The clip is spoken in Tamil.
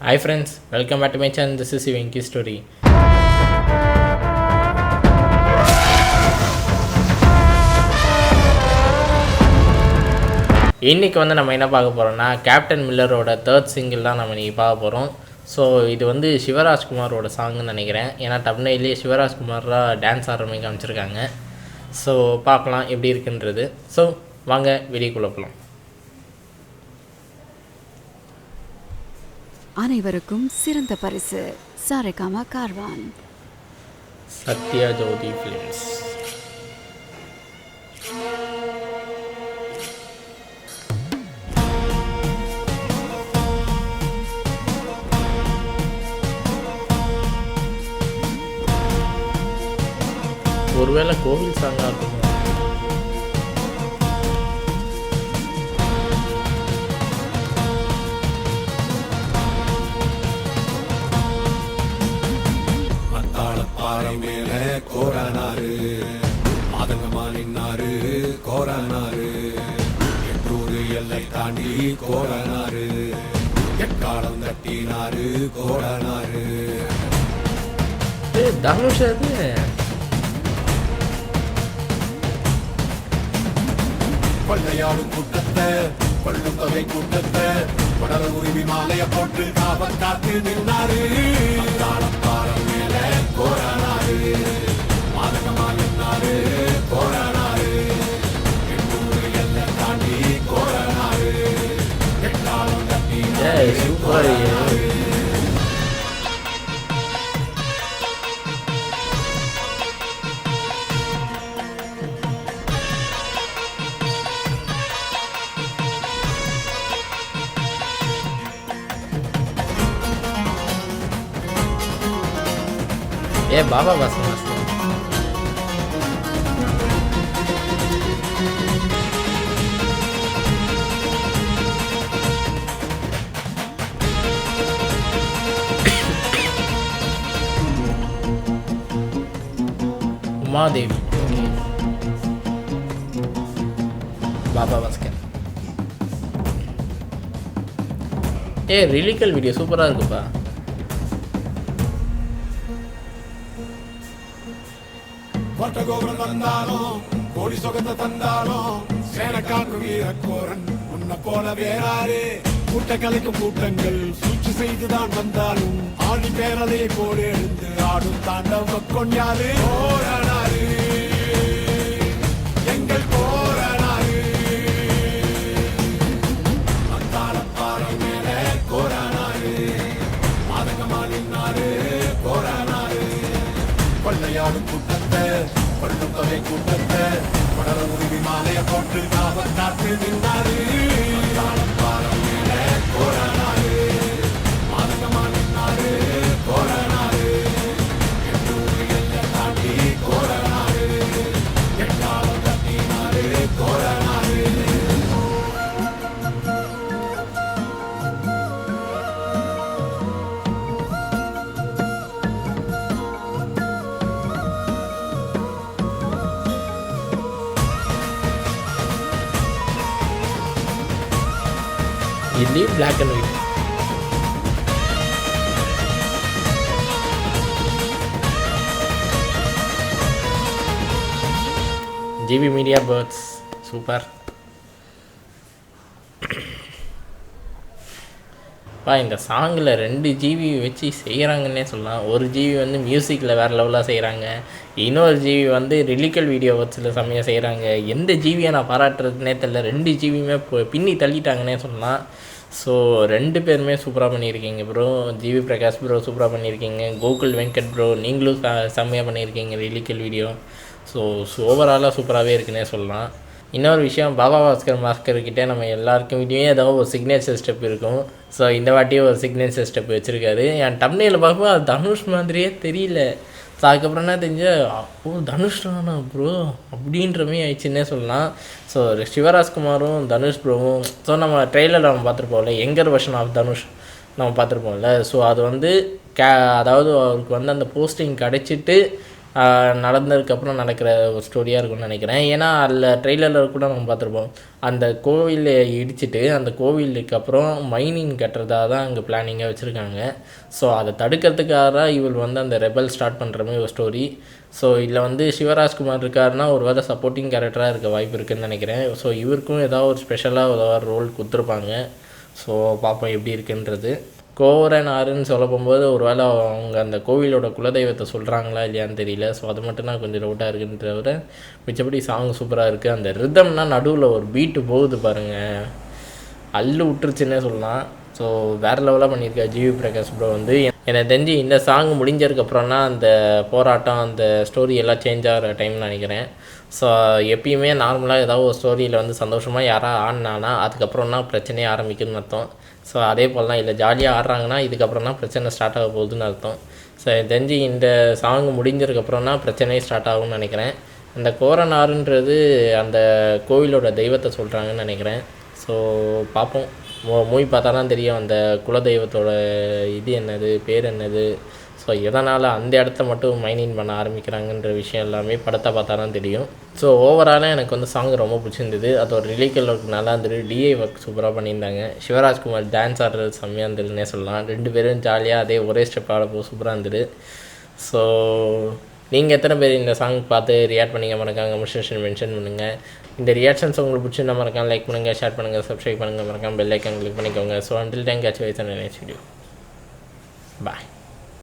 Hi friends, welcome back to my channel. This is Venki Story. இன்றைக்கி வந்து நம்ம என்ன பார்க்க போகிறோம்னா கேப்டன் மில்லரோட தேர்ட் சிங்கிள் தான் நம்ம இன்றைக்கி பார்க்க போகிறோம். ஸோ இது வந்து சிவராஜ்குமாரோட சாங்குன்னு நினைக்கிறேன். ஏன்னா டப்னையிலேயே சிவராஜ்குமாராக டான்ஸ் ஆடுற மாதிரி காமிச்சிருக்காங்க. ஸோ பார்க்கலாம் எப்படி இருக்குன்றது. ஸோ வாங்க வெளியே போகலாம். அனைவருக்கும் சிறந்த பரிசு சாரேகாமா கார்வான், சத்யா ஜோதி ஃபிலிம்ஸ். ஒருவேளை கோவில் சாங்காக இருக்கும். பாறை மேல கோரானாரு மாதங்கமா நின்னாரு கோரானாரு எட்டூரு எல்லை தாண்டி கோரானாரு எக்காலம் தட்டினாரு கோரானாரு. தனுஷ் அது கொள்ளையாடும் கூட்டத்தை கொள்ளும் தொகை கூட்டத்தை வடல உரிமை மாலைய போட்டு காவல் காத்து நின்னாரு. பாறை மேல கோரானாரு மாதகமா நின்னாரு கோரானாரு எட்டூரு எல்லை தாண்டி கோரானாரு எக்காலம் தட்டினாரு கோரானாரு. பாபா வாசன் வாசன் உமாதேவி பாபா வாஸ்கர். ரிலிக்கல் வீடியோ சூப்பராக இருக்குப்பா. கோபுரம் வந்தாலும் கோடி சொகந்த தந்தாலும் சேனக்காக்கு வீரக்கோரன் உன்னை போல வேறாரு. கூட்ட கலைக்கும் கூட்டங்கள் சூழ்ச்சி செய்துதான் வந்தாலும் ஆடி பேரலையை போல எழுந்து ஆடும் தாண்டவ கொண்டாரு போரானாரு எங்கள் போரானாரு. அந்தார பாறை மேல கோரானாரு மாதகமா நின்னாரு கோரானாரு கொள்ளையாடும் கூட்டத்தை கொள்ளும் தொகை கூட்டத்தை வடல உரிமை மாலைய போட்டு காவல் காத்து நின்றாரு. பாலம் மேல கோரானாரு மாதகமா நின்னாரு கோரானாரு எட்டூரு எல்லை தாண்டி கோரானாரு எட்டாலம் தட்டினாரு கோரானாரு. ಇಲ್ಲಿ black and white. GV media birds super. இந்த சாங்கில் 2 ஜிபி வச்சு செய்கிறாங்கன்னே சொல்லலாம். ஒரு ஜிபி வந்து மியூசிக்கில் வேறு லெவலாக செய்கிறாங்க, இன்னொரு ஜிபி வந்து ரிலிக்கல் வீடியோ வச்சில் செம்மையாக செய்கிறாங்க. எந்த ஜிபியை நான் பாராட்டுறதுனே தெரியல. 2 ஜிபியுமே பின்னி தள்ளிட்டாங்கன்னே சொல்லலாம். ஸோ 2 பேருமே சூப்பராக பண்ணியிருக்கீங்க ப்ரோ. ஜிவி பிரகாஷ் ப்ரோ சூப்பராக பண்ணியிருக்கீங்க. கோகுல் வெங்கட் ப்ரோ நீங்களும் செம்மையாக பண்ணியிருக்கீங்க ரிலிக்கல் வீடியோ. ஸோ ஓவராலாக சூப்பராகவே இருக்குன்னே சொல்லலாம். இன்னொரு விஷயம், பாபா மாஸ்கர்கிட்டே நம்ம எல்லாருக்கும் வீடியோ ஏதாவது ஒரு சிக்னேச்சர் ஸ்டெப் இருக்கும். ஸோ இந்த வாட்டியும் ஒரு சிக்னேச்சர் ஸ்டெப் வச்சுருக்காரு. என் டம்ப்நெயிலில் பார்க்கும்போது அது தனுஷ் மாதிரியே தெரியல. ஸோ அதுக்கப்புறம் என்ன தெரிஞ்ச தனுஷ் தானா ப்ரோ அப்படின்ற மாதிரி ஆயிடுச்சுன்னே சொல்லலாம். ஸோ சிவராஜ்குமாரும் தனுஷ் ப்ரோவும் ஸோ நம்ம ட்ரெய்லரில் நம்ம பார்த்துருப்போம்ல, யங்கர் வெர்ஷன் ஆஃப் தனுஷ் நம்ம பார்த்துருப்போம்ல. ஸோ அது வந்து அதாவது அவருக்கு வந்து அந்த போஸ்டிங் கிடச்சிட்டு நடந்ததுக்கப்புறம் நடக்கிற ஒரு ஸ்டோரியாக இருக்கும்னு நினைக்கிறேன். ஏன்னா அதில் ட்ரெய்லரில் கூட நம்ம பார்த்துருப்போம், அந்த கோவிலை இடிச்சிட்டு அந்த கோவிலுக்கு அப்புறம் மைனிங் கட்டுறதா தான் அங்கே பிளானிங்காக வச்சுருக்காங்க. ஸோ அதை தடுக்கிறதுக்காக தான் இவர் வந்து அந்த ரெபல் ஸ்டார்ட் பண்ணுற மாதிரி ஒரு ஸ்டோரி. ஸோ இதில் வந்து சிவராஜ்குமார் இருக்காருன்னா ஒரு வேளை சப்போர்ட்டிங் கேரக்டராக இருக்க வாய்ப்பு இருக்குதுன்னு நினைக்கிறேன். ஸோ இவருக்கும் ஏதாவது ஒரு ஸ்பெஷலாக ஏதாவது ரோல் கொடுத்துருப்பாங்க. ஸோ பார்ப்போம் எப்படி இருக்குன்றது. கோவரன் ஆறுன்னு சொல்ல போகும்போது ஒரு வேளை அவங்க அந்த கோவிலோட குலதெய்வத்தை சொல்கிறாங்களா இல்லையான்னு தெரியல. ஸோ அது மட்டும் தான் கொஞ்சம் டவுட்டாக இருக்குன்னு தவிர மிச்சப்படி சாங் சூப்பராக இருக்குது. அந்த ரிதம்னா நடுவில் ஒரு பீட்டு போகுது பாருங்கள், அள்ளு விட்டுருச்சுன்னே சொல்லலாம். ஸோ வேறு லெவலாக பண்ணியிருக்காரு ஜிவி பிரகாஷ் ப்ரோ வந்து. எனக்கு தெரிஞ்சு இந்த சாங் முடிஞ்சதுக்கப்புறம்னா அந்த போராட்டம் அந்த ஸ்டோரி எல்லாம் சேஞ்ச் ஆகிற டைம்னு நினைக்கிறேன். ஸோ எப்பயுமே நார்மலாக ஏதாவது ஒரு ஸ்டோரியில் வந்து சந்தோஷமாக யாராவது ஆடினானா அதுக்கப்புறம்னா பிரச்சனையே ஆரம்பிக்குதுன்னு அர்த்தம். ஸோ அதே போல் தான் இல்லை, ஜாலியாக ஆடுறாங்கன்னா இதுக்கப்புறம் தான் பிரச்சனை ஸ்டார்ட் ஆக போகுதுன்னு அர்த்தம். ஸோ எனக்கு தெரிஞ்சு இந்த சாங் முடிஞ்சதுக்கப்புறம்னா பிரச்சனையே ஸ்டார்ட் ஆகும்னு நினைக்கிறேன். அந்த கோரனாருன்றது அந்த கோவிலோட தெய்வத்தை சொல்கிறாங்கன்னு நினைக்கிறேன். ஸோ பார்ப்போம், மூவி பார்த்தா தான் தெரியும் அந்த குலதெய்வத்தோட இது என்னது, பேர் என்னது, ஸோ எதனால் அந்த இடத்த மட்டும் மைனிங் பண்ண ஆரம்பிக்கிறாங்கன்ற விஷயம் எல்லாமே படத்தை பார்த்தா தான் தெரியும். ஸோ ஓவராலாக எனக்கு வந்து சாங் ரொம்ப பிடிச்சிருந்தது. அதோட லிரிக்கல் ஒர்க் நல்லா இருந்தது, டிஐ ஒர்க் சூப்பராக பண்ணியிருந்தாங்க. சிவராஜ்குமார் டான்ஸ் ஆடுறது செம்மையாக இருந்ததுன்னே சொல்லலாம். 2 பேரும் ஜாலியாக அதே ஒரே ஸ்டெப் ஆடப்போ சூப்பராக இருந்தது. ஸோ நீங்கள் எத்தனை பேர் இந்த சாங் பார்த்து ரியாக்ட் பண்ணிங்க மறக்காங்க கமெண்ட் மென்ஷன் பண்ணுங்கள். இந்த ரியாக்ஷன்ஸ் உங்களுக்கு பிடிச்சிருந்தா மறக்காம லைக் பண்ணுங்கள், ஷேர் பண்ணுங்கள், சப்ஸ்கிரைப் பண்ணுங்கள், மறக்காம பெல் ஐக்கான் கிளிக் பண்ணிக்கோங்க. So until time catch wise next video. பாய்.